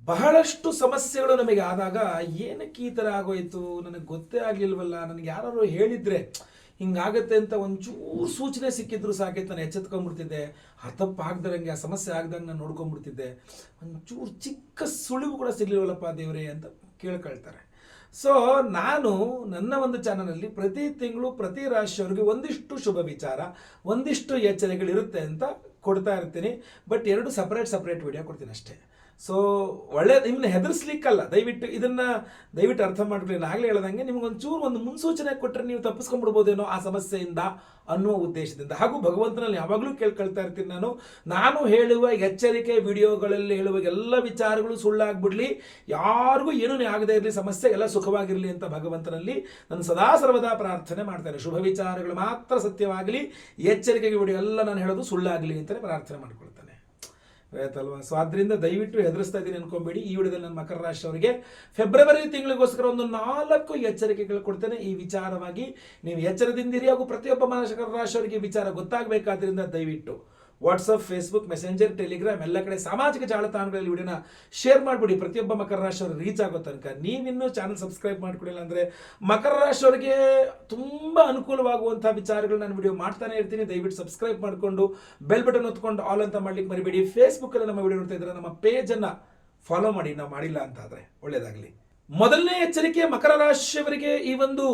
ಬಹಳಷ್ಟು ಸಮಸ್ಯೆಗಳು ನಮಗೆ ಆದಾಗ ಏನಕ್ಕೆ ಈ ಥರ ಆಗೋಯ್ತು ನನಗೆ ಗೊತ್ತೇ ಆಗಲಿಲ್ವಲ್ಲ, ನನಗೆ ಯಾರು ಹೇಳಿದರೆ ಹಿಂಗಾಗತ್ತೆ ಅಂತ ಒಂಚೂರು ಸೂಚನೆ ಸಿಕ್ಕಿದ್ರು ಸಾಕೈತೆ, ನಾನು ಎಚ್ಚೆತ್ಕೊಂಡ್ಬಿಡ್ತಿದ್ದೆ. ಹತಪ್ಪಾಗ್ದಂಗೆ ಆ ಸಮಸ್ಯೆ ಆಗ್ದಂಗೆ ನಾನು ನೋಡ್ಕೊಂಡ್ಬಿಡ್ತಿದ್ದೆ. ಒಂಚೂರು ಚಿಕ್ಕ ಸುಳಿವು ಕೂಡ ಸಿಗಲಿಲ್ವಲ್ಲಪ್ಪ ದೇವರೇ ಅಂತ ಕೇಳ್ಕೊಳ್ತಾರೆ. ಸೊ ನಾನು ನನ್ನ ಒಂದು ಚಾನಲಲ್ಲಿ ಪ್ರತಿ ತಿಂಗಳು ಪ್ರತಿ ರಾಶಿಯವರಿಗೆ ಒಂದಿಷ್ಟು ಶುಭ ವಿಚಾರ, ಒಂದಿಷ್ಟು ಎಚ್ಚರಿಕೆಗಳಿರುತ್ತೆ ಅಂತ ಕೊಡ್ತಾ ಇರ್ತೀನಿ. ಬಟ್ 2 ಸಪ್ರೇಟ್ ವಿಡಿಯೋ ಕೊಡ್ತೀನಿ ಅಷ್ಟೇ. ಸೊ ಒಳ್ಳೆ ನಿಮ್ಮನ್ನ ಹೆದರ್ಸ್ಲಿಕ್ಕಲ್ಲ, ದಯವಿಟ್ಟು ಅರ್ಥ ಮಾಡ್ಕೊಳ್ಳಿ. ನಾನು ಆಗಲೇ ಹೇಳ್ದಂಗೆ ನಿಮ್ಗೊಂಚೂರು ಒಂದು ಮುನ್ಸೂಚನೆ ಕೊಟ್ಟರೆ ನೀವು ತಪ್ಪಿಸ್ಕೊಂಡ್ಬಿಡ್ಬೋದೇನೋ ಆ ಸಮಸ್ಯೆಯಿಂದ ಅನ್ನುವ ಉದ್ದೇಶದಿಂದ. ಹಾಗೂ ಭಗವಂತನಲ್ಲಿ ಯಾವಾಗಲೂ ಕೇಳ್ಕೊಳ್ತಾ ಇರ್ತೀನಿ, ನಾನು ಹೇಳುವ ಎಚ್ಚರಿಕೆ ವಿಡಿಯೋಗಳಲ್ಲಿ ಹೇಳುವ ಎಲ್ಲ ವಿಚಾರಗಳು ಸುಳ್ಳಾಗ್ಬಿಡ್ಲಿ, ಯಾರಿಗೂ ಏನೂ ಆಗದೇ ಇರಲಿ, ಸಮಸ್ಯೆ ಎಲ್ಲ ಸುಖವಾಗಿರಲಿ ಅಂತ ಭಗವಂತನಲ್ಲಿ ನಾನು ಸದಾ ಸರ್ವದಾ ಪ್ರಾರ್ಥನೆ ಮಾಡ್ತೇನೆ. ಶುಭ ವಿಚಾರಗಳು ಮಾತ್ರ ಸತ್ಯವಾಗಲಿ, ಎಚ್ಚರಿಕೆಗೆ ವಿಡಿಯೋ ಎಲ್ಲ ನಾನು ಹೇಳೋದು ಸುಳ್ಳಾಗಲಿ ಅಂತಲೇ ಪ್ರಾರ್ಥನೆ ಮಾಡ್ಕೊಳ್ತೇನೆ. ಆಯ್ತಲ್ವಾ? ಸೊ ಆದ್ದರಿಂದ ದಯವಿಟ್ಟು ಹೆದರಿಸ್ತಾ ಇದ್ದೀನಿ ಅನ್ಕೊಂಬೇಡಿ. ಈ ವಿಡಿಯೋದಲ್ಲಿ ನಾನು ಮಕರ ರಾಶಿಯವರಿಗೆ ಫೆಬ್ರವರಿ ತಿಂಗಳಿಗೋಸ್ಕರ ಒಂದು 4 ಎಚ್ಚರಿಕೆಗಳು ಕೊಡ್ತೇನೆ. ಈ ವಿಚಾರವಾಗಿ ನೀವು ಎಚ್ಚರದಿಂದಿರಿ. ಹಾಗೂ ಪ್ರತಿಯೊಬ್ಬ ಮಕರ ರಾಶಿಯವರಿಗೆ ವಿಚಾರ ಗೊತ್ತಾಗಬೇಕಾದ್ರಿಂದ ದಯವಿಟ್ಟು ವಾಟ್ಸಪ್, ಫೇಸ್ಬುಕ್, ಮೆಸೆಂಜರ್, ಟೆಲಿಗ್ರಾಮ್ ಎಲ್ಲ ಕಡೆ ಸಾಮಾಜಿಕ ಜಾಲತಾಣಗಳಲ್ಲಿ ವಿಡಿಯೋನ ಶೇರ್ ಮಾಡಿಬಿಡಿ. ಪ್ರತಿಯೊಬ್ಬ ಮಕರ ರಾಶಿಯವರು ರೀಚ್ ಆಗೋ ತನಕ ನೀವಿನ್ನೂ ಚಾನಲ್ ಸಬ್ಸ್ಕ್ರೈಬ್ ಮಾಡ್ಕೊಡಿಲ್ಲ ಅಂದರೆ ಮಕರ ರಾಶಿಯವರಿಗೆ ತುಂಬ ಅನುಕೂಲವಾಗುವಂಥ ವಿಚಾರಗಳು ನಾನು ವಿಡಿಯೋ ಮಾಡ್ತಾನೆ ಇರ್ತೀನಿ. ದಯವಿಟ್ಟು ಸಬ್ಸ್ಕ್ರೈಬ್ ಮಾಡಿಕೊಂಡು ಬೆಲ್ ಬಟನ್ ಒತ್ಕೊಂಡು ಆಲ್ ಅಂತ ಮಾಡ್ಲಿಕ್ಕೆ ಮರಿಬೇಡಿ. ಫೇಸ್ಬುಕ್ಕಲ್ಲಿ ನಮ್ಮ ವಿಡಿಯೋ ನೋಡ್ತಾ ಇದ್ದಾರೆ, ನಮ್ಮ ಪೇಜನ್ನು ಫಾಲೋ ಮಾಡಿ, ನಾವು ಮಾಡಿಲ್ಲ ಅಂತ ಆದರೆ ಒಳ್ಳೆಯದಾಗಲಿ. ಮೊದಲನೇ ಎಚ್ಚರಿಕೆ ಮಕರ ರಾಶಿಯವರಿಗೆ ಈ ಒಂದು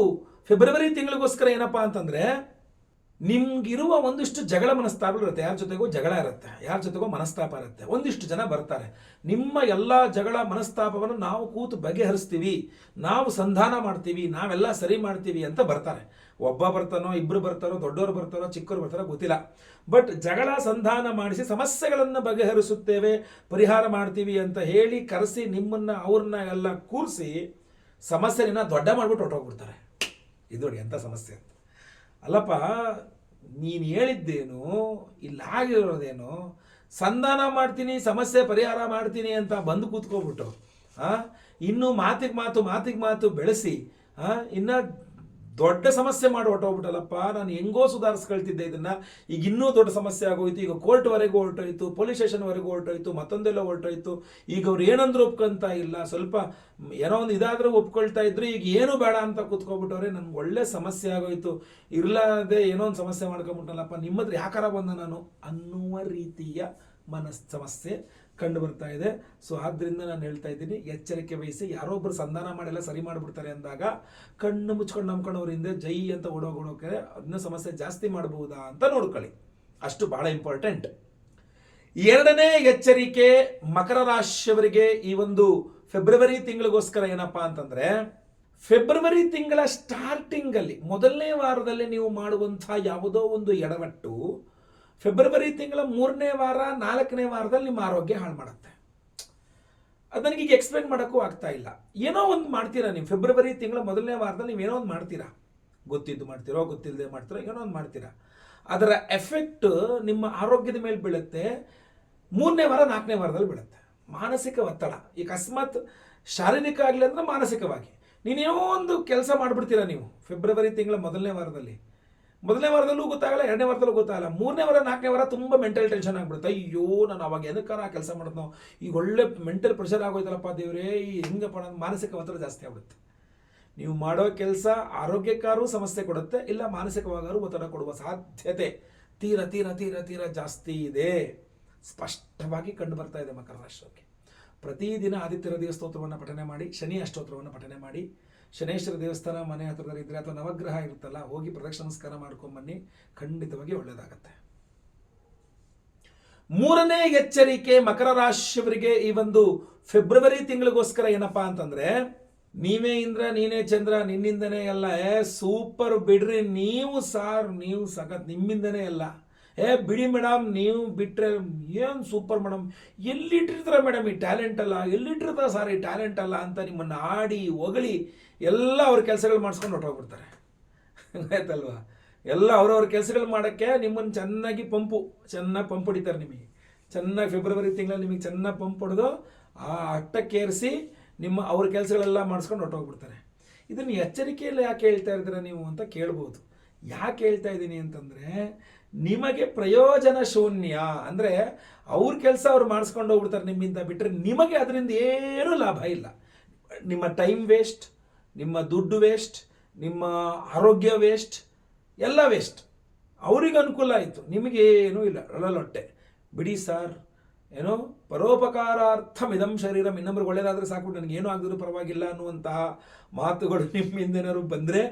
ಫೆಬ್ರವರಿ ತಿಂಗಳಿಗೋಸ್ಕರ ಏನಪ್ಪಾ ಅಂತಂದರೆ, ನಿಮ್ಗಿರುವ ಒಂದಿಷ್ಟು ಜಗಳ ಮನಸ್ತಾಪಗಳು ಇರುತ್ತೆ. ಯಾರ ಜೊತೆಗೋ ಜಗಳ ಇರುತ್ತೆ, ಯಾರ ಜೊತೆಗೋ ಮನಸ್ತಾಪ ಇರುತ್ತೆ. ಒಂದಿಷ್ಟು ಜನ ಬರ್ತಾರೆ, ನಿಮ್ಮ ಎಲ್ಲ ಜಗಳ ಮನಸ್ತಾಪವನ್ನು ನಾವು ಕೂತು ಬಗೆಹರಿಸ್ತೀವಿ, ನಾವು ಸಂಧಾನ ಮಾಡ್ತೀವಿ, ನಾವೆಲ್ಲ ಸರಿ ಮಾಡ್ತೀವಿ ಅಂತ ಬರ್ತಾರೆ. ಒಬ್ಬ ಬರ್ತಾನೋ, ಇಬ್ಬರು ಬರ್ತಾರೋ, ದೊಡ್ಡವರು ಬರ್ತಾರೋ, ಚಿಕ್ಕವರು ಬರ್ತಾರೋ ಗೊತ್ತಿಲ್ಲ. ಬಟ್ ಜಗಳ ಸಂಧಾನ ಮಾಡಿಸಿ ಸಮಸ್ಯೆಗಳನ್ನು ಬಗೆಹರಿಸುತ್ತೇವೆ, ಪರಿಹಾರ ಮಾಡ್ತೀವಿ ಅಂತ ಹೇಳಿ ಕರೆಸಿ ನಿಮ್ಮನ್ನು ಅವ್ರನ್ನ ಎಲ್ಲ ಕೂರಿಸಿ ಸಮಸ್ಯೆನ ದೊಡ್ಡ ಮಾಡಿಬಿಟ್ಟು ಹೊರಟೋಗ್ಬಿಡ್ತಾರೆ. ಇದು ನೋಡಿ ಎಂಥ ಸಮಸ್ಯೆ ಅಂತ. ಅಲ್ಲಪ್ಪ, ನೀನು ಹೇಳಿದ್ದೇನು, ಇಲ್ಲಾಗಿರೋದೇನು, ಸಂಧಾನ ಮಾಡ್ತೀನಿ, ಸಮಸ್ಯೆ ಪರಿಹಾರ ಮಾಡ್ತೀನಿ ಅಂತ ಬಂದು ಕೂತ್ಕೋಬಿಟ್ಟು ಇನ್ನು ಮಾತಿಗೆ ಮಾತು ಬೆಳೆಸಿ ಇನ್ನು ದೊಡ್ಡ ಸಮಸ್ಯೆ ಮಾಡಿ ಹೊರಟೋಗ್ಬಿಟ್ಟಲ್ಲಪ್ಪ. ನಾನು ಹೆಂಗೋ ಸುಧಾರಿಸ್ಕೊಳ್ತಿದ್ದೆ ಇದನ್ನು, ಈಗ ಇನ್ನೂ ದೊಡ್ಡ ಸಮಸ್ಯೆ ಆಗೋಯ್ತು. ಈಗ ಕೋರ್ಟ್ವರೆಗೂ ಹೊರಟೋಯ್ತು, ಪೊಲೀಸ್ ಸ್ಟೇಷನ್ವರೆಗೂ ಹೊರಟೋಯ್ತು, ಮತ್ತೊಂದೆಲ್ಲ ಹೊರಟೋಯ್ತು. ಈಗ ಅವ್ರು ಏನಂದ್ರೂ ಒಪ್ಕೊಂತ ಇಲ್ಲ, ಸ್ವಲ್ಪ ಏನೋ ಒಂದು ಇದಾದರೂ ಒಪ್ಕೊಳ್ತಾ ಇದ್ರು, ಈಗ ಏನು ಬೇಡ ಅಂತ ಕೂತ್ಕೊಬಿಟ್ಟವ್ರೆ. ನನಗೆ ಒಳ್ಳೆ ಸಮಸ್ಯೆ ಆಗೋಯ್ತು, ಇರಲಾದೆ ಏನೋ ಒಂದು ಸಮಸ್ಯೆ ಮಾಡ್ಕೊಂಬಿಟ್ಟಲ್ಲಪ್ಪ, ನಿಮ್ಮದ್ರ ಯಾಕಾರ ಬಂದ ನಾನು ಅನ್ನುವ ರೀತಿಯ ಸಮಸ್ಯೆ ಕಂಡು ಬರ್ತಾ ಇದೆ. ಸೊ ಆದ್ದರಿಂದ ನಾನು ಹೇಳ್ತಾ ಇದ್ದೀನಿ, ಎಚ್ಚರಿಕೆ ವಹಿಸಿ. ಯಾರೊಬ್ಬರು ಸಂಧಾನ ಮಾಡೆಲ್ಲ ಸರಿ ಮಾಡಿಬಿಡ್ತಾರೆ ಅಂದಾಗ ಕಣ್ಣು ಮುಚ್ಕೊಂಡು ನಂಬ್ಕೊಂಡು ಅವ್ರ ಹಿಂದೆ ಜೈ ಅಂತ ಓಡೋಕೆ ಅದನ್ನ ಸಮಸ್ಯೆ ಜಾಸ್ತಿ ಮಾಡಬಹುದಾ ಅಂತ ನೋಡ್ಕೊಳ್ಳಿ. ಅಷ್ಟು ಬಹಳ ಇಂಪಾರ್ಟೆಂಟ್. 2ನೇ ಎಚ್ಚರಿಕೆ ಮಕರ ರಾಶಿಯವರಿಗೆ ಈ ಒಂದು ಫೆಬ್ರವರಿ ತಿಂಗಳಿಗೋಸ್ಕರ ಏನಪ್ಪಾ ಅಂತಂದ್ರೆ, ಫೆಬ್ರವರಿ ತಿಂಗಳ ಸ್ಟಾರ್ಟಿಂಗಲ್ಲಿ ಮೊದಲನೇ ವಾರದಲ್ಲಿ ನೀವು ಮಾಡುವಂತಹ ಯಾವುದೋ ಒಂದು ಎಡವಟ್ಟು ಫೆಬ್ರವರಿ ತಿಂಗಳ 3ನೇ ವಾರ 4ನೇ ವಾರದಲ್ಲಿ ನಿಮ್ಮ ಆರೋಗ್ಯ ಹಾಳು ಮಾಡುತ್ತೆ. ಅದು ನನಗೀಗ ಎಕ್ಸ್ಪ್ಲೇನ್ ಮಾಡೋಕ್ಕೂ ಆಗ್ತಾ ಇಲ್ಲ. ಏನೋ ಒಂದು ಮಾಡ್ತೀರಾ ನೀವು ಫೆಬ್ರವರಿ ತಿಂಗಳ ಮೊದಲನೇ ವಾರದಲ್ಲಿ, ನೀವೇನೋ ಒಂದು ಮಾಡ್ತೀರಾ, ಗೊತ್ತಿದ್ದು ಮಾಡ್ತೀರೋ ಗೊತ್ತಿಲ್ಲದೆ ಮಾಡ್ತೀರೋ, ಏನೋ ಒಂದು ಮಾಡ್ತೀರಾ. ಅದರ ಎಫೆಕ್ಟ್ ನಿಮ್ಮ ಆರೋಗ್ಯದ ಮೇಲೆ ಬೀಳುತ್ತೆ. 3ನೇ ವಾರ 4ನೇ ವಾರದಲ್ಲಿ ಬೀಳುತ್ತೆ. ಮಾನಸಿಕ ಒತ್ತಡ, ಈಗ ಅಕಸ್ಮಾತ್ ಶಾರೀರಿಕ ಆಗಲಿ ಅಂದರೆ ಮಾನಸಿಕವಾಗಿ ನೀನೇನೋ ಒಂದು ಕೆಲಸ ಮಾಡಿಬಿಡ್ತೀರಾ ನೀವು ಫೆಬ್ರವರಿ ತಿಂಗಳ ಮೊದಲನೇ ವಾರದಲ್ಲೂ ಗೊತ್ತಾಗಲ್ಲ, 2ನೇ ವಾರದಲ್ಲೂ ಗೊತ್ತಾಗಲ್ಲ, 3ನೇ ವಾರ 4ನೇ ವಾರ ತುಂಬ ಮೆಂಟಲ್ ಟೆನ್ಷನ್ ಆಗ್ಬಿಡುತ್ತೆ. ಅಯ್ಯೋ ನಾನು ಅವಾಗ ಎದಕ್ಕಾರ ಆ ಕೆಲಸ ಮಾಡೋದು, ನಾವು ಈಗ ಒಳ್ಳೆ ಮೆಂಟಲ್ ಪ್ರೆಷರ್ ಆಗೋಯ್ತಲ್ಲಪ್ಪ ದೇವರೇ, ಈ ಹೆಂಗಪ್ಪ ಮಾನಸಿಕ ಒತ್ತಡ ಜಾಸ್ತಿ ಆಗ್ಬಿಡುತ್ತೆ. ನೀವು ಮಾಡೋ ಕೆಲಸ ಆರೋಗ್ಯಕ್ಕಾರೂ ಸಮಸ್ಯೆ ಕೊಡುತ್ತೆ, ಇಲ್ಲ ಮಾನಸಿಕವಾಗಾರು ಒತ್ತಡ ಕೊಡುವ ಸಾಧ್ಯತೆ ತೀರ ಜಾಸ್ತಿ ಇದೆ. ಸ್ಪಷ್ಟವಾಗಿ ಕಂಡು ಬರ್ತಾ ಇದೆ ಮಕರ ರಾಶಿಯವರಿಗೆ. ಪ್ರತಿದಿನ ಆದಿತ್ಯ ಹೃದಯ ಸ್ತೋತ್ರವನ್ನು ಪಠನೆ ಮಾಡಿ, ಶನಿ ಅಷ್ಟೋತ್ರವನ್ನು ಪಠನೆ ಮಾಡಿ, ಶನೇಶ್ವರ ದೇವಸ್ಥಾನ ಮನೆ ಹತ್ರದಲ್ಲಿ ಇದ್ದರೆ ಅಥವಾ ನವಗ್ರಹ ಇರುತ್ತಲ್ಲ, ಹೋಗಿ ಪ್ರದಕ್ಷಿಣ ನಮಸ್ಕಾರ ಮಾಡ್ಕೊಂಬನ್ನಿ, ಖಂಡಿತವಾಗಿ ಒಳ್ಳೆಯದಾಗತ್ತೆ. 3ನೇ ಎಚ್ಚರಿಕೆ ಮಕರ ರಾಶಿಯವರಿಗೆ ಈ ಒಂದು ಫೆಬ್ರವರಿ ತಿಂಗಳಿಗೋಸ್ಕರ ಏನಪ್ಪಾ ಅಂತಂದ್ರೆ, ನೀವೇ ಇಂದ್ರ ನೀನೇ ಚಂದ್ರ, ನಿನ್ನಿಂದನೇ ಎಲ್ಲ, ಸೂಪರ್ ಬಿಡ್ರಿ ನೀವು ಸಖತ್, ನಿಮ್ಮಿಂದನೇ ಎಲ್ಲ, ಬಿಡಿ ಮೇಡಮ್, ನೀವು ಬಿಟ್ರೆ ಏನು ಸೂಪರ್ ಮೇಡಮ್, ಎಲ್ಲಿಟ್ಟಿರ್ತಾರ ಮೇಡಮ್ ಈ ಟ್ಯಾಲೆಂಟ್ ಅಲ್ಲ, ಎಲ್ಲಿಟ್ಟಿರ್ತಾರ ಸಾರ್ ಈ ಟ್ಯಾಲೆಂಟ್ ಅಲ್ಲ ಅಂತ ನಿಮ್ಮನ್ನು ಆಡಿ ಹೊಗಳಿ ಎಲ್ಲ ಅವ್ರ ಕೆಲಸಗಳು ಮಾಡಿಸ್ಕೊಂಡು ಹೊರಟೋಗ್ಬಿಡ್ತಾರೆ. ಆಯ್ತಲ್ವಾ? ಎಲ್ಲ ಅವ್ರವ್ರ ಕೆಲಸಗಳು ಮಾಡೋಕ್ಕೆ ನಿಮ್ಮನ್ನು ಚೆನ್ನಾಗಿ ಪಂಪ್ ಹೊಡಿತಾರೆ. ನಿಮಗೆ ಚೆನ್ನಾಗಿ ಫೆಬ್ರವರಿ ತಿಂಗಳಲ್ಲಿ ನಿಮಗೆ ಚೆನ್ನಾಗಿ ಪಂಪ್ ಹೊಡೆದು ಆ ಅಟ್ಟಕ್ಕೇರಿಸಿ ಅವ್ರ ಕೆಲಸಗಳೆಲ್ಲ ಮಾಡಿಸ್ಕೊಂಡು ಹೊರಟೋಗ್ಬಿಡ್ತಾರೆ. ಇದನ್ನು ಎಚ್ಚರಿಕೆಯಲ್ಲಿ ಯಾಕೆ ಹೇಳ್ತಾ ಇದ್ದೀರಾ ನೀವು ಅಂತ ಕೇಳ್ಬೋದು. ಯಾಕೆ ಹೇಳ್ತಾ ಇದ್ದೀನಿ ಅಂತಂದರೆ, ನಿಮಗೆ ಪ್ರಯೋಜನ ಶೂನ್ಯ. ಅಂದರೆ ಅವ್ರ ಕೆಲಸ ಅವ್ರು ಮಾಡಿಸ್ಕೊಂಡು ಹೋಗ್ಬಿಡ್ತಾರೆ ನಿಮ್ಮಿಂದ, ಬಿಟ್ಟರೆ ನಿಮಗೆ ಅದರಿಂದ ಏನೂ ಲಾಭ ಇಲ್ಲ. ನಿಮ್ಮ ಟೈಮ್ ವೇಸ್ಟ್, ನಿಮ್ಮ ದುಡ್ಡು ವೇಸ್ಟ್, ನಿಮ್ಮ ಆರೋಗ್ಯ ವೇಸ್ಟ್, ಎಲ್ಲ ವೇಸ್ಟ್. ಅವ್ರಿಗೆ ಅನುಕೂಲ ಆಯಿತು, ನಿಮಗೇನೂ ಇಲ್ಲ, ರೊಟ್ಟೆ ಬಿಡಿ ಸರ್. ಏನೋ ಪರೋಪಕಾರಾರ್ಥಂ ಇದಂ ಶರೀರಂ, ಇನ್ನೊಬ್ರಿಗೆ ಒಳ್ಳೇದಾದರೆ ಸಾಕು, ನನಗೇನೂ ಆಗಿದ್ರು ಪರವಾಗಿಲ್ಲ ಅನ್ನುವಂತಹ ಮಾತುಗಳು ನಿಮ್ಮಿಂದ ಏನಾದ್ರು ಬಂದರೆ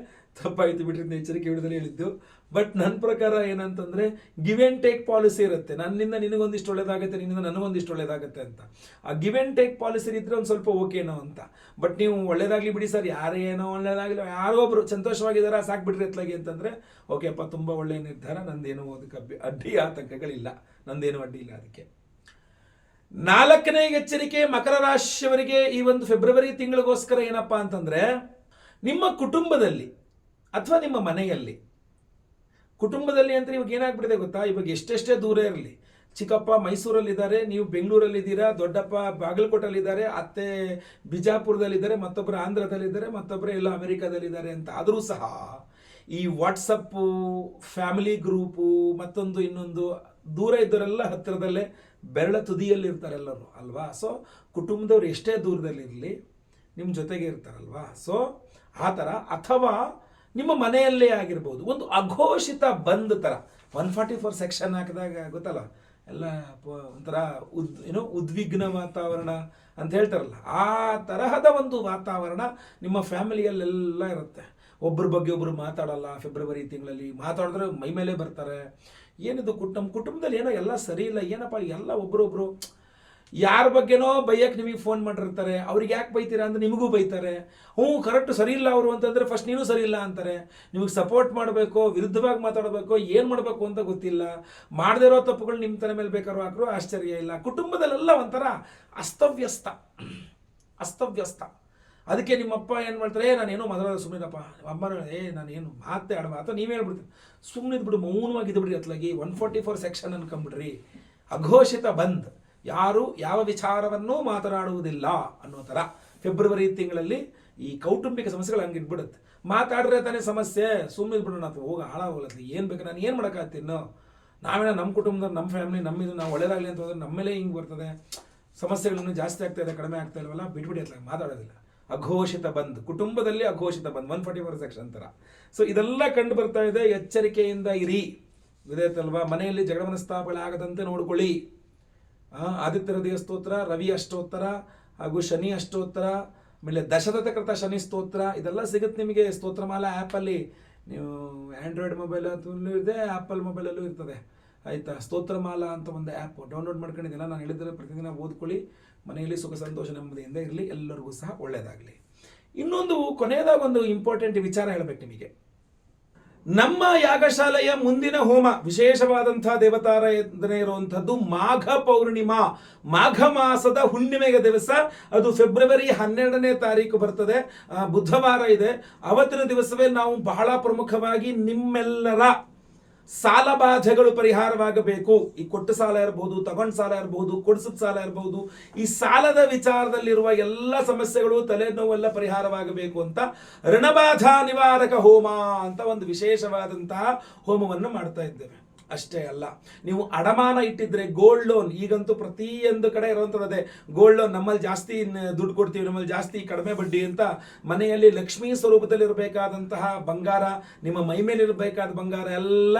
ತಪ್ಪಾಯಿತು ಬಿಟ್ರಿ, ಎಚ್ಚರಿಕೆ ವಿಡಿಯೋದಲ್ಲಿ ಹೇಳಿದ್ದು. ಬಟ್ ನನ್ನ ಪ್ರಕಾರ ಏನಂತಂದರೆ ಗಿವ್ ಆ್ಯಂಡ್ ಟೇಕ್ ಪಾಲಿಸಿ ಇರುತ್ತೆ. ನನ್ನಿಂದ ನಿನಗೊಂದಿಷ್ಟು ಒಳ್ಳೇದಾಗುತ್ತೆ, ನಿನ್ನಿಂದ ನನಗೊಂದಿಷ್ಟು ಒಳ್ಳೇದಾಗುತ್ತೆ ಅಂತ. ಆ ಗಿವ್ ಆ್ಯಂಡ್ ಟೇಕ್ ಪಾಲಿಸಿ ಇದ್ದರೆ ಒಂದು ಸ್ವಲ್ಪ ಓಕೆನೋ ಅಂತ. ಬಟ್ ನೀವು ಒಳ್ಳೇದಾಗಲಿ ಬಿಡಿ ಸರ್, ಯಾರೇನೋ ಒಳ್ಳೇದಾಗಲಿ, ಯಾರೋ ಒಬ್ಬರು ಸಂತೋಷವಾಗಿದ್ದಾರೆ ಸಾಕು ಬಿಡ್ರಿ ಎತ್ತಲಾಗಿ ಅಂತಂದರೆ ಓಕೆಪ್ಪ, ತುಂಬ ಒಳ್ಳೆಯ ನಿರ್ಧಾರ, ನಂದೇನೋ ಅದಕ್ಕೆ ಅಡ್ಡಿ ಆತಂಕಗಳಿಲ್ಲ, ನಂದೇನೋ ಅಡ್ಡಿ ಇಲ್ಲ ಅದಕ್ಕೆ. 4ನೇ ಎಚ್ಚರಿಕೆ ಮಕರ ರಾಶಿಯವರಿಗೆ ಈ ಒಂದು ಫೆಬ್ರವರಿ ತಿಂಗಳಿಗೋಸ್ಕರ ಏನಪ್ಪ ಅಂತಂದರೆ, ನಿಮ್ಮ ಕುಟುಂಬದಲ್ಲಿ ಅಥವಾ ನಿಮ್ಮ ಮನೆಯಲ್ಲಿ, ಕುಟುಂಬದಲ್ಲಿ ಅಂತ ಇವಾಗ ಏನಾಗ್ಬಿಟ್ಟಿದೆ ಗೊತ್ತಾ, ಇವಾಗ ಎಷ್ಟೆಷ್ಟೇ ದೂರ ಇರಲಿ, ಚಿಕ್ಕಪ್ಪ ಮೈಸೂರಲ್ಲಿದ್ದಾರೆ, ನೀವು ಬೆಂಗಳೂರಲ್ಲಿದ್ದೀರಾ, ದೊಡ್ಡಪ್ಪ ಬಾಗಲಕೋಟಲ್ಲಿದ್ದಾರೆ, ಅತ್ತೆ ಬಿಜಾಪುರದಲ್ಲಿದ್ದಾರೆ, ಮತ್ತೊಬ್ಬರು ಆಂಧ್ರದಲ್ಲಿದ್ದಾರೆ, ಮತ್ತೊಬ್ಬರು ಎಲ್ಲ ಅಮೆರಿಕಾದಲ್ಲಿದ್ದಾರೆ ಅಂತ ಆದರೂ ಸಹ ಈ ವಾಟ್ಸಪ್ಪು, ಫ್ಯಾಮಿಲಿ ಗ್ರೂಪು, ಮತ್ತೊಂದು ಇನ್ನೊಂದು, ದೂರ ಇದ್ದವರೆಲ್ಲ ಹತ್ತಿರದಲ್ಲೇ ಬೆರಳ ತುದಿಯಲ್ಲಿ ಇರ್ತಾರೆಲ್ಲರೂ ಅಲ್ವಾ. ಸೊ ಕುಟುಂಬದವ್ರು ಎಷ್ಟೇ ದೂರದಲ್ಲಿರಲಿ ನಿಮ್ಮ ಜೊತೆಗೆ ಇರ್ತಾರಲ್ವಾ. ಸೊ ಆ ಥರ, ಅಥವಾ ನಿಮ್ಮ ಮನೆಯಲ್ಲೇ ಆಗಿರ್ಬೋದು, ಒಂದು ಅಘೋಷಿತ ಬಂದ್ ಥರ 144 ಸೆಕ್ಷನ್ ಹಾಕಿದಾಗ ಗೊತ್ತಲ್ಲ, ಎಲ್ಲ ಒಂಥರ ಉದ್ವಿಗ್ನ ವಾತಾವರಣ ಅಂತ ಹೇಳ್ತಾರಲ್ಲ, ಆ ತರಹದ ಒಂದು ವಾತಾವರಣ ನಿಮ್ಮ ಫ್ಯಾಮಿಲಿಯಲ್ಲೆಲ್ಲ ಇರುತ್ತೆ. ಒಬ್ಬರ ಬಗ್ಗೆ ಒಬ್ಬರು ಮಾತಾಡಲ್ಲ. ಫೆಬ್ರವರಿ ತಿಂಗಳಲ್ಲಿ ಮಾತಾಡಿದ್ರೆ ಮೈ ಮೇಲೆ ಬರ್ತಾರೆ. ಏನಿದು ನಮ್ಮ ಕುಟುಂಬದಲ್ಲಿ ಏನೋ ಎಲ್ಲ ಸರಿ ಇಲ್ಲ, ಏನಪ್ಪ ಎಲ್ಲ ಒಬ್ರೊಬ್ರು ಯಾರ ಬಗ್ಗೆನೋ ಬೈಯಕ್ಕೆ ನಿಮಗೆ ಫೋನ್ ಮಾಡಿರ್ತಾರೆ. ಅವ್ರಿಗೆ ಯಾಕೆ ಬೈತೀರಾ ಅಂದರೆ ನಿಮಗೂ ಬೈತಾರೆ. ಕರೆಕ್ಟ್ ಸರಿ ಇಲ್ಲ ಅವರು ಅಂತಂದರೆ ಫಸ್ಟ್ ನೀನು ಸರಿ ಇಲ್ಲ ಅಂತಾರೆ. ನಿಮಗೆ ಸಪೋರ್ಟ್ ಮಾಡಬೇಕು, ವಿರುದ್ಧವಾಗಿ ಮಾತಾಡಬೇಕು, ಏನು ಮಾಡಬೇಕು ಅಂತ ಗೊತ್ತಿಲ್ಲ. ಮಾಡದೇ ಇರೋ ತಪ್ಪುಗಳು ನಿಮ್ಮ ತಲೆ ಮೇಲೆ ಬೇಕಾದ್ರೂ ಹಾಕರು ಆಶ್ಚರ್ಯ ಇಲ್ಲ. ಕುಟುಂಬದಲ್ಲೆಲ್ಲ ಒಂಥರ ಅಸ್ತವ್ಯಸ್ತ. ಅದಕ್ಕೆ ನಿಮ್ಮಪ್ಪ ಏನು ಮಾಡ್ತಾರೆ, ನಾನೇನೋ ಮೊದಲ ಸುಮ್ಮನಿರಪ್ಪ, ಅಮ್ಮನ ನಾನೇನು ಮಾತೇ ಆಡಬ, ಅಥವಾ ನೀವೇ ಹೇಳ್ಬಿಡ್ತೀರಿ ಸುಮ್ಮನೆ ಇದ್ಬಿಡು, ಮೌನವಾಗಿದ್ದು ಬಿಡ್ರಿ, ಅತ್ಲಾಗಿ 144 ಸೆಕ್ಷನ್ ಅನ್ಕೊಂಬಿಡ್ರಿ. ಅಘೋಷಿತ ಬಂದ್, ಯಾರು ಯಾವ ವಿಚಾರವನ್ನೂ ಮಾತನಾಡುವುದಿಲ್ಲ ಅನ್ನೋ ಥರ ಫೆಬ್ರವರಿ ತಿಂಗಳಲ್ಲಿ ಈ ಕೌಟುಂಬಿಕ ಸಮಸ್ಯೆಗಳು ಹಂಗೆ ಇಟ್ಬಿಡುತ್ತೆ. ಮಾತಾಡ್ರೆ ತಾನೇ ಸಮಸ್ಯೆ, ಸುಮ್ಮನೆ ಇದ್ಬಿಡೋಣ ಅಥವಾ ಹೋಗಿ ಹಾಳಾಗೋಗ್ಲತ್ತಿ, ಏನು ಬೇಕು, ನಾನು ಏನು ಮಾಡೋಕ್ಕಾಗ್ತೀನೋ, ನಾವೇನೋ ನಮ್ಮ ಕುಟುಂಬದ ನಮ್ಮ ಫ್ಯಾಮಿಲಿ ನಮ್ಮಿದು ನಾವು ಒಳ್ಳೇದಾಗಲಿ ಅಂತ ಹೋದ್ರೆ ನಮ್ಮೇಲೆ ಹಿಂಗೆ ಬರ್ತದೆ, ಸಮಸ್ಯೆಗಳನ್ನು ಜಾಸ್ತಿ ಆಗ್ತಾ ಇದೆ, ಕಡಿಮೆ ಆಗ್ತಾ ಇಲ್ವಲ್ಲ, ಬಿಟ್ಬಿಡಿ ಅತ್ಲಾಗ ಮಾತಾಡೋದಿಲ್ಲ. ಅಘೋಷಿತ ಬಂದ್, ಕುಟುಂಬದಲ್ಲಿ ಅಘೋಷಿತ ಬಂದ್, 144 ಸೆಕ್ಷನ್ ಥರ. ಸೊ ಇದೆಲ್ಲ ಕಂಡು ಬರ್ತಾ ಇದೆ. ಎಚ್ಚರಿಕೆಯಿಂದ ಇರಿ, ಗೊತ್ತಾಯ್ತಲ್ವಾ. ಮನೆಯಲ್ಲಿ ಜಗಳ ಮನಸ್ತಾಪಗಳಾಗದಂತೆ ನೋಡ್ಕೊಳ್ಳಿ. ಆದಿತ್ಯ ಹೃದಯ ಸ್ತೋತ್ರ, ರವಿ ಅಷ್ಟೋತ್ತರ ಹಾಗೂ ಶನಿ ಅಷ್ಟೋತ್ತರ, ಆಮೇಲೆ ದಶರಥಕೃತ ಶನಿ ಸ್ತೋತ್ರ, ಇದೆಲ್ಲ ಸಿಗುತ್ತೆ ನಿಮಗೆ ಸ್ತೋತ್ರಮಾಲಾ ಆ್ಯಪಲ್ಲಿ. ನೀವು ಆ್ಯಂಡ್ರಾಯ್ಡ್ ಮೊಬೈಲಲ್ಲೂ ಇದೆ, ಆ್ಯಪಲ್ ಮೊಬೈಲಲ್ಲೂ ಇರ್ತದೆ ಆಯಿತಾ. ಸ್ತೋತ್ರಮಾಲಾ ಅಂತ ಒಂದು ಆ್ಯಪ್ ಡೌನ್ಲೋಡ್ ಮಾಡ್ಕೊಂಡಿದ್ದೀನ, ನಾನು ಹೇಳಿದರೆ ಪ್ರತಿದಿನ ಓದ್ಕೊಳ್ಳಿ. ಮನೆಯಲ್ಲಿ ಸುಖ ಸಂತೋಷ ನೆಮ್ಮದಿಯಿಂದ ಇರಲಿ, ಎಲ್ಲರಿಗೂ ಸಹ ಒಳ್ಳೆಯದಾಗಲಿ. ಇನ್ನೊಂದು ಕೊನೆಯದಾಗ ಒಂದು ಇಂಪಾರ್ಟೆಂಟ್ ವಿಚಾರ ಹೇಳಬೇಕು ನಿಮಗೆ. ನಮ್ಮ ಯಾಗಶಾಲೆಯ ಮುಂದಿನ ಹೋಮ ವಿಶೇಷವಾದಂತಹ ದೇವತಾರಾಧನೆ ಇರುವಂಥದ್ದು ಮಾಘ ಪೌರ್ಣಿಮಾ, ಮಾಘ ಮಾಸದ ಹುಣ್ಣಿಮೆಯ ದಿವಸ. ಅದು ಫೆಬ್ರವರಿ 12ನೇ ತಾರೀಕು ಬರ್ತದೆ, ಬುಧವಾರ ಇದೆ. ಅವತ್ತಿನ ದಿವಸವೇ ನಾವು ಬಹಳ ಪ್ರಮುಖವಾಗಿ ನಿಮ್ಮೆಲ್ಲರ ಸಾಲ ಬಾಧೆಗಳು ಪರಿಹಾರವಾಗಬೇಕು. ಈ ಕೊಟ್ಟ ಸಾಲ ಇರಬಹುದು, ತಗೊಂಡ ಸಾಲ ಇರಬಹುದು, ಕೊಡಿಸಿದ ಸಾಲ ಇರಬಹುದು, ಈ ಸಾಲದ ವಿಚಾರದಲ್ಲಿರುವ ಎಲ್ಲ ಸಮಸ್ಯೆಗಳು, ತಲೆನೋವೆಲ್ಲ ಪರಿಹಾರವಾಗಬೇಕು ಅಂತ ಋಣಬಾಧಾ ನಿವಾರಕ ಹೋಮ ಅಂತ ಒಂದು ವಿಶೇಷವಾದಂತಹ ಹೋಮವನ್ನು ಮಾಡ್ತಾ ಇದ್ದೇವೆ. ಅಷ್ಟೇ ಅಲ್ಲ, ನೀವು ಅಡಮಾನ ಇಟ್ಟಿದ್ರೆ ಗೋಲ್ಡ್ ಲೋನ್, ಈಗಂತೂ ಪ್ರತಿಯೊಂದು ಕಡೆ ಇರುವಂಥದ್ದೇ ಗೋಲ್ಡ್ ಲೋನ್. ನಮ್ಮಲ್ಲಿ ಜಾಸ್ತಿ ದುಡ್ಡು ಕೊಡ್ತೀವಿ, ನಮ್ಮಲ್ಲಿ ಜಾಸ್ತಿ ಕಡಿಮೆ ಬಡ್ಡಿ ಅಂತ. ಮನೆಯಲ್ಲಿ ಲಕ್ಷ್ಮೀ ಸ್ವರೂಪದಲ್ಲಿರಬೇಕಾದಂತಹ ಬಂಗಾರ, ನಿಮ್ಮ ಮೈ ಮೇಲೆ ಇರಬೇಕಾದ ಬಂಗಾರ ಎಲ್ಲ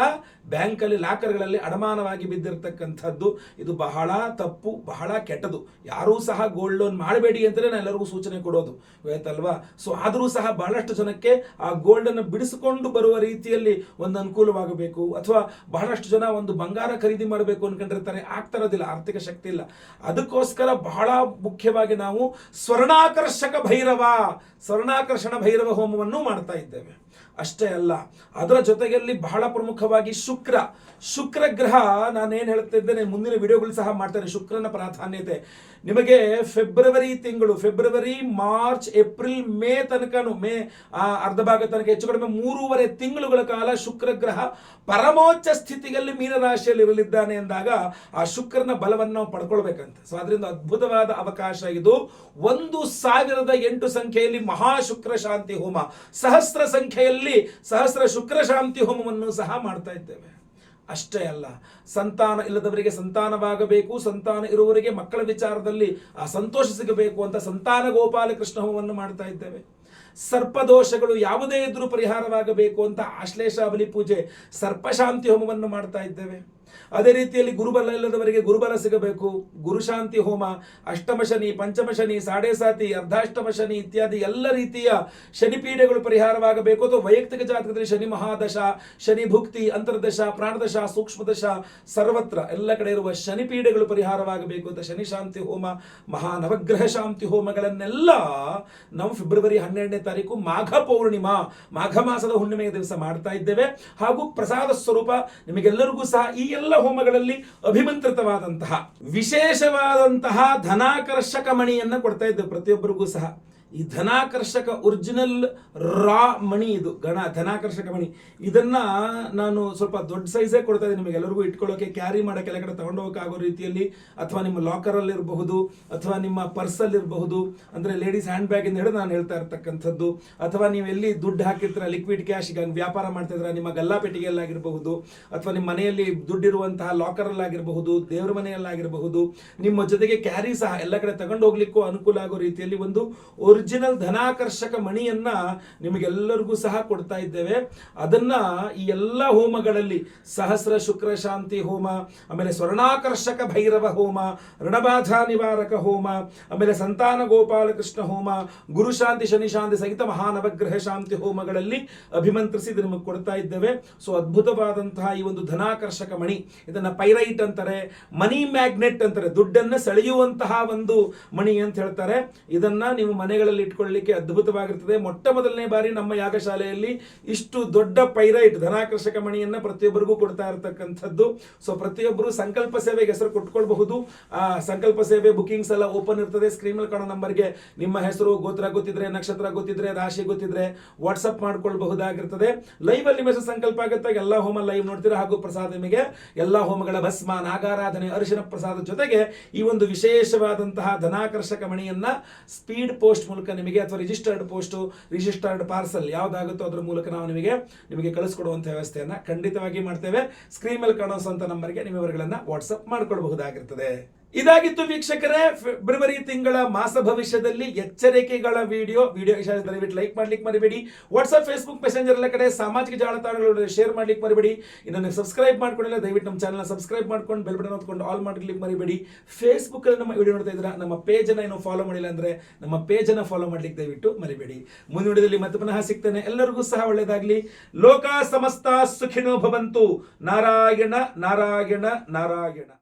ಬ್ಯಾಂಕಲ್ಲಿ ಲಾಕರ್ಗಳಲ್ಲಿ ಅಡಮಾನವಾಗಿ ಬಿದ್ದಿರತಕ್ಕಂಥದ್ದು. ಇದು ಬಹಳ ತಪ್ಪು, ಬಹಳ ಕೆಟ್ಟದು. ಯಾರೂ ಸಹ ಗೋಲ್ಡ್ ಲೋನ್ ಮಾಡಬೇಡಿ ಅಂತಲೇ ನಾನು ಎಲ್ಲರಿಗೂ ಸೂಚನೆ ಕೊಡೋದು, ಆಯ್ತಲ್ವಾ. ಸೊ ಆದರೂ ಸಹ ಬಹಳಷ್ಟು ಜನಕ್ಕೆ ಆ ಗೋಲ್ಡನ್ನು ಬಿಡಿಸಿಕೊಂಡು ಬರುವ ರೀತಿಯಲ್ಲಿ ಒಂದು ಅನುಕೂಲವಾಗಬೇಕು. ಅಥವಾ ಬಹಳಷ್ಟು ಜನ ಒಂದು ಬಂಗಾರ ಖರೀದಿ ಮಾಡಬೇಕು ಅನ್ಕೊಂಡಿರ್ತಾರೆ, ಆಗ್ತಾ ಇರೋದಿಲ್ಲ, ಆರ್ಥಿಕ ಶಕ್ತಿ ಇಲ್ಲ. ಅದಕ್ಕೋಸ್ಕರ ಬಹಳ ಮುಖ್ಯವಾಗಿ ನಾವು ಸ್ವರ್ಣಾಕರ್ಷಣ ಭೈರವ ಹೋಮವನ್ನು ಮಾಡ್ತಾ ಇದ್ದೇವೆ. ಅಷ್ಟೇ ಅಲ್ಲ, ಅದರ ಜೊತೆಯಲ್ಲಿ ಬಹಳ ಪ್ರಮುಖವಾಗಿ ಶುಕ್ರ ಗ್ರಹ, ನಾನೇನು ಹೇಳ್ತಿದ್ದೇನೆ ಮುಂದಿನ ವಿಡಿಯೋಗಳು ಸಹ ಮಾಡ್ತೇನೆ. ಶುಕ್ರನ ಪ್ರಾಧಾನ್ಯತೆ ನಿಮಗೆ ಫೆಬ್ರವರಿ ತಿಂಗಳು, ಫೆಬ್ರವರಿ, ಮಾರ್ಚ್, ಏಪ್ರಿಲ್, ಮೇ ತನಕನು, ಮೇ ಅರ್ಧ ಭಾಗ ತನಕ, ಹೆಚ್ಚು ಕಡಿಮೆ 3.5 ತಿಂಗಳುಗಳ ಕಾಲ ಶುಕ್ರ ಗ್ರಹ ಪರಮೋಚ್ಚ ಸ್ಥಿತಿಯಲ್ಲಿ ಮೀನರಾಶಿಯಲ್ಲಿ ಇರಲಿದ್ದಾನೆ ಎಂದಾಗ ಆ ಶುಕ್ರನ ಬಲವನ್ನು ನಾವು ಪಡ್ಕೊಳ್ಬೇಕಂತೆ. ಸೊ ಅದರಿಂದ ಅದ್ಭುತವಾದ ಅವಕಾಶ ಇದು. 1008 ಸಂಖ್ಯೆಯಲ್ಲಿ ಮಹಾಶುಕ್ರ ಶಾಂತಿ ಹೋಮ, ಸಹಸ್ರ ಸಂಖ್ಯೆಯಲ್ಲಿ ಸಹಸ್ರ ಶುಕ್ರ ಶಾಂತಿ ಹೋಮವನ್ನು ಸಹ ಮಾಡ್ತಾ ಇದ್ದೇವೆ. ಅಷ್ಟೇ ಅಲ್ಲ, ಸಂತಾನ ಇಲ್ಲದವರಿಗೆ ಸಂತಾನವಾಗಬೇಕು, ಸಂತಾನ ಇರುವವರಿಗೆ ಮಕ್ಕಳ ವಿಚಾರದಲ್ಲಿ ಆ ಸಂತೋಷ ಸಿಗಬೇಕು ಅಂತ ಸಂತಾನ ಗೋಪಾಲಕೃಷ್ಣ ಹೋಮವನ್ನು ಮಾಡ್ತಾ ಇದ್ದೇವೆ. ಸರ್ಪದೋಷಗಳು ಯಾವುದೇ ಇದ್ರೂ ಪರಿಹಾರವಾಗಬೇಕು ಅಂತ ಆಶ್ಲೇಷ ಬಲಿ ಪೂಜೆ ಸರ್ಪಶಾಂತಿ ಹೋಮವನ್ನು ಮಾಡ್ತಾ ಇದ್ದೇವೆ. ಅದೇ ರೀತಿಯಲ್ಲಿ ಗುರುಬಲ ಇಲ್ಲದವರಿಗೆ ಗುರುಬಲ ಸಿಗಬೇಕು, ಗುರುಶಾಂತಿ ಹೋಮ, ಅಷ್ಟಮ ಶನಿ, ಪಂಚಮ ಶನಿ, ಸಾಡೆ ಸಾತಿ, ಅರ್ಧಾಷ್ಟಮ ಶನಿ ಇತ್ಯಾದಿ ಎಲ್ಲ ರೀತಿಯ ಶನಿಪೀಡೆಗಳು ಪರಿಹಾರವಾಗಬೇಕು. ಅಥವಾ ವೈಯಕ್ತಿಕ ಜಾತಕದಲ್ಲಿ ಶನಿ ಮಹಾದಶ, ಶನಿ ಭುಕ್ತಿ, ಅಂತರ್ದಶ, ಪ್ರಾಣದಶ, ಸೂಕ್ಷ್ಮದಶ, ಸರ್ವತ್ರ ಎಲ್ಲ ಕಡೆ ಇರುವ ಶನಿಪೀಡೆಗಳು ಪರಿಹಾರವಾಗಬೇಕು ಅಂತ ಶನಿ ಶಾಂತಿ ಹೋಮ, ಮಹಾನವಗ್ರಹ ಶಾಂತಿ ಹೋಮಗಳನ್ನೆಲ್ಲ ನಾವು ಫೆಬ್ರವರಿ 12ನೇ ತಾರೀಕು ಮಾಘ ಪೌರ್ಣಿಮಾ, ಮಾಘ ಮಾಸದ ಹುಣ್ಣಿಮೆಯ ದಿವಸ ಮಾಡ್ತಾ ಇದ್ದೇವೆ. ಹಾಗೂ ಪ್ರಸಾದ ಸ್ವರೂಪ ನಿಮಗೆಲ್ಲರಿಗೂ ಸಹ ಈ ಎಲ್ಲ ಹೋಮಗಳಲ್ಲಿ ಅಭಿಮಂತ್ರಿತವಾದಂತಹ ವಿಶೇಷವಾದಂತಹ ಧನಾಕರ್ಷಕ ಮಣಿಯನ್ನ ಕೊಡ್ತಾ ಇದ್ದೇವೆ ಪ್ರತಿಯೊಬ್ಬರಿಗೂ ಸಹ. ಈ ಧನಾಕರ್ಷಕ ಒರಿಜಿನಲ್ ರಾ ಮಣಿ, ಇದು ಧನಾಕರ್ಷಕ ಮಣಿ. ಇದನ್ನ ನಾನು ಸ್ವಲ್ಪ ದೊಡ್ಡ ಸೈಜೇ ಕೊಡ್ತಾ ಇದ್ದೀನಿ ನಿಮಗೆಲ್ಲರಿಗೂ ಇಟ್ಕೊಳ್ಳೋಕೆ, ಕ್ಯಾರಿ ಮಾಡೋಕೆ, ಎಲ್ಲ ಕಡೆ ತಗೊಂಡು ಹೋಗೋಕ್ಕಾಗೋ ರೀತಿಯಲ್ಲಿ, ಅಥವಾ ನಿಮ್ಮ ಲಾಕರಲ್ಲಿ ಇರಬಹುದು, ಅಥವಾ ನಿಮ್ಮ ಪರ್ಸಲ್ಲಿ ಇರಬಹುದು, ಅಂದ್ರೆ ಲೇಡೀಸ್ ಹ್ಯಾಂಡ್ ಬ್ಯಾಗ್ ಇಂದ ಹಿಡಿದು ನಾನು ಹೇಳ್ತಾ ಇರ್ತಕ್ಕಂಥದ್ದು, ಅಥವಾ ನೀವು ಎಲ್ಲಿ ದುಡ್ಡು ಹಾಕಿರ್ತೀರ ಲಿಕ್ವಿಡ್ ಕ್ಯಾಶ್, ಈಗ ವ್ಯಾಪಾರ ಮಾಡ್ತಾ ಇದ್ರೆ ನಿಮ್ಮ ಗಲ್ಲಾ ಪೆಟ್ಟಿಗೆಯಲ್ಲಾಗಿರಬಹುದು, ಅಥವಾ ನಿಮ್ಮ ಮನೆಯಲ್ಲಿ ದುಡ್ಡಿರುವಂತಹ ಲಾಕರಲ್ಲಾಗಿರಬಹುದು, ದೇವರ ಮನೆಯಲ್ಲಾಗಿರಬಹುದು, ನಿಮ್ಮ ಜೊತೆಗೆ ಕ್ಯಾರಿ ಸಹ ಎಲ್ಲ ಕಡೆ ತಗೊಂಡು ಹೋಗ್ಲಿಕ್ಕೂ ಅನುಕೂಲ ಆಗೋ ರೀತಿಯಲ್ಲಿ ಒಂದು ಒರಿಜಿನಲ್ ಧನಾಕರ್ಷಕ ಮಣಿಯನ್ನ ನಿಮಗೆಲ್ಲರಿಗೂ ಸಹ ಕೊಡ್ತಾ ಇದ್ದೇವೆ. ಅದನ್ನ ಈ ಎಲ್ಲ ಹೋಮಗಳಲ್ಲಿ ಸಹಸ್ರ ಶುಕ್ರ ಶಾಂತಿ ಹೋಮ, ಆಮೇಲೆ ಸ್ವರ್ಣಾಕರ್ಷಕ ಭೈರವ ಹೋಮ, ಋಣಬಾಧಾ ನಿವಾರಕ ಹೋಮ, ಆಮೇಲೆ ಸಂತಾನ ಗೋಪಾಲಕೃಷ್ಣ ಹೋಮ, ಗುರು ಶಾಂತಿ ಶನಿ ಶಾಂತಿ ಸಹಿತ ಮಹಾನವಗ್ರಹ ಶಾಂತಿ ಹೋಮಗಳಲ್ಲಿ ಅಭಿಮಂತ್ರಿಸಿ ನಿಮಗೆ ಕೊಡ್ತಾ ಇದ್ದೇವೆ. ಸೊ ಅದ್ಭುತವಾದಂತಹ ಈ ಒಂದು ಧನಾಕರ್ಷಕ ಮಣಿ, ಇದನ್ನ ಪೈರೈಟ್ ಅಂತಾರೆ, ಮನಿ ಮ್ಯಾಗ್ನೆಟ್ ಅಂತಾರೆ, ದುಡ್ಡನ್ನ ಸೆಳೆಯುವಂತಹ ಒಂದು ಮಣಿ ಅಂತ ಹೇಳ್ತಾರೆ. ಇದನ್ನ ನೀವು ಮನೆಗಳಲ್ಲಿ ಇಟ್ಕೊಳ್ಳಲಿಕ್ಕೆ ಅದ್ಭುತವಾಗಿರ್ತದೆ. ಮೊಟ್ಟ ಮೊದಲನೇ ಬಾರಿ ನಮ್ಮ ಯಾಗಶಾಲೆಯಲ್ಲಿ ಇಷ್ಟು ದೊಡ್ಡ ಪೈರೈಟ್ ಧನಾಕರ್ಷಕ ಮಣಿಯನ್ನ ಪ್ರತಿಯೊಬ್ಬರಿಗೂ ಕೊಡ್ತಾ ಇರತಕ್ಕಂಥದ್ದು. ಸೊ ಪ್ರತಿಯೊಬ್ಬರು ಸಂಕಲ್ಪ ಸೇವೆಗೆ ಹೆಸರು ಕೊಟ್ಕೊಳ್ಬಹುದು. ಆ ಸಂಕಲ್ಪ ಸೇವೆ ಬುಕಿಂಗ್ಸ್ ಎಲ್ಲ ಓಪನ್ ಇರ್ತದೆ. ಸ್ಕ್ರೀನ್ ಮೇಲೆ ಕಾಣೋ ನಂಬರ್ಗೆ ನಿಮ್ಮ ಹೆಸರು, ಗೋತ್ರ ಗೊತ್ತಿದ್ರೆ, ನಕ್ಷತ್ರ ಗೊತ್ತಿದ್ರೆ, ರಾಶಿ ಗೊತ್ತಿದ್ರೆ ವಾಟ್ಸ್ಆಪ್ ಮಾಡ್ಕೊಳ್ಬಹುದಾಗಿರ್ತದೆ. ಲೈವ್ ಅಲ್ಲಿ ಮೆಸೇಜ್ ಸಂಕಲ್ಪ ಆಗುತ್ತೆ, ಎಲ್ಲಾ ಹೋಮ ಲೈವ್ ನೋಡ್ತೀರಾ. ಹಾಗೂ ಪ್ರಸಾದ ನಿಮಗೆ ಎಲ್ಲಾ ಹೋಮಗಳ ಭಸ್ಮ, ನಾಗಾರಾಧನೆ, ಅರಿಶಿನ ಪ್ರಸಾದ ಜೊತೆಗೆ ಈ ಒಂದು ವಿಶೇಷವಾದಂತಹ ಧನಾಕರ್ಷಕ ಮಣಿಯನ್ನ ಸ್ಪೀಡ್ ಪೋಸ್ಟ್ ಮೂಲಕ ನಿಮಗೆ, ಅಥವಾ ರಿಜಿಸ್ಟರ್ಡ್ ಪೋಸ್ಟ್, ರಿಜಿಸ್ಟರ್ಡ್ ಪಾರ್ಸಲ್ ಯಾವ್ದಾಗುತ್ತೋ ಅದರ ಮೂಲಕ ನಾವು ನಿಮಗೆ ಕಳಿಸ್ಕೊಡುವಂತಹ ವ್ಯವಸ್ಥೆಯನ್ನ ಖಂಡಿತವಾಗಿ ಮಾಡ್ತೇವೆ. ಸ್ಕ್ರೀನ್ ಮೇಲೆ ಕಾಣಿಸುವಂತ ನಂಬರ್ಗೆ ನಿಮ್ಮ ವಿವರಗಳನ್ನ ವಾಟ್ಸ್ಆಪ್ ಮಾಡ್ಕೊಳ್ಬಹುದಾಗಿರ್ತದೆ. ಇದಾಗಿತ್ತು ವೀಕ್ಷಕರೇ ಫೆಬ್ರವರಿ ತಿಂಗಳ ಮಾಸ ಭವಿಷ್ಯದಲ್ಲಿ ಎಚ್ಚರಿಕೆಗಳ ವಿಡಿಯೋ ಇಷ್ಟ ದಯವಿಟ್ಟು ಲೈಕ್ ಮಾಡ್ಲಿಕ್ಕೆ ಮರಿಬೇಡಿ. ವಾಟ್ಸ್ಆಪ್, ಫೇಸ್ಬುಕ್, ಮೆಸೆಂಜರ್ ಎಲ್ಲ ಕಡೆ ಸಾಮಾಜಿಕ ಜಾಲತಾಣಗಳು ಶೇರ್ ಮಾಡ್ಲಿಕ್ಕೆ ಮರಿಬೇಡಿ. ಇನ್ನು ನೀವು ಸಬ್ಸ್ಕ್ರೈಬ್ ಮಾಡ್ಕೊಂಡಿಲ್ಲ ದಯವಿಟ್ಟು ನಮ್ಮ ಚಾನಲ್ ಸಬ್ಸ್ಕ್ರೈಬ್ ಮಾಡ್ಕೊಂಡು ಬೆಲ್ ಬಟನ್ ಹೊತ್ಕೊಂಡು ಆಲ್ ಮಾಡ್ಲಿಕ್ಕೆ ಮರಿಬೇಡಿ. ಫೇಸ್ಬುಕ್ ಅಲ್ಲಿ ನಮ್ಮ ವಿಡಿಯೋ ನೋಡ್ತಾ ಇದ್ರೆ ನಮ್ಮ ಪೇಜ್ ಅನ್ನ ಏನು ಫಾಲೋ ಮಾಡಿಲ್ಲ ಅಂದ್ರೆ ನಮ್ಮ ಪೇಜ್ ಅನ್ನ ಫಾಲೋ ಮಾಡ್ಲಿಕ್ಕೆ ದಯವಿಟ್ಟು ಮರಿಬೇಡಿ. ಮುಂದಿನ ವಿಡಿಯೋದಲ್ಲಿ ಮತ್ತೆ ಪುನಃ ಸಿಗ್ತೇನೆ. ಎಲ್ಲರಿಗೂ ಸಹ ಒಳ್ಳೆಯದಾಗ್ಲಿ. ಲೋಕ ಸಮಸ್ತ ಸುಖಿನೋ ಭವಂತು. ನಾರಾಯಣ ನಾರಾಯಣ ನಾರಾಯಣ.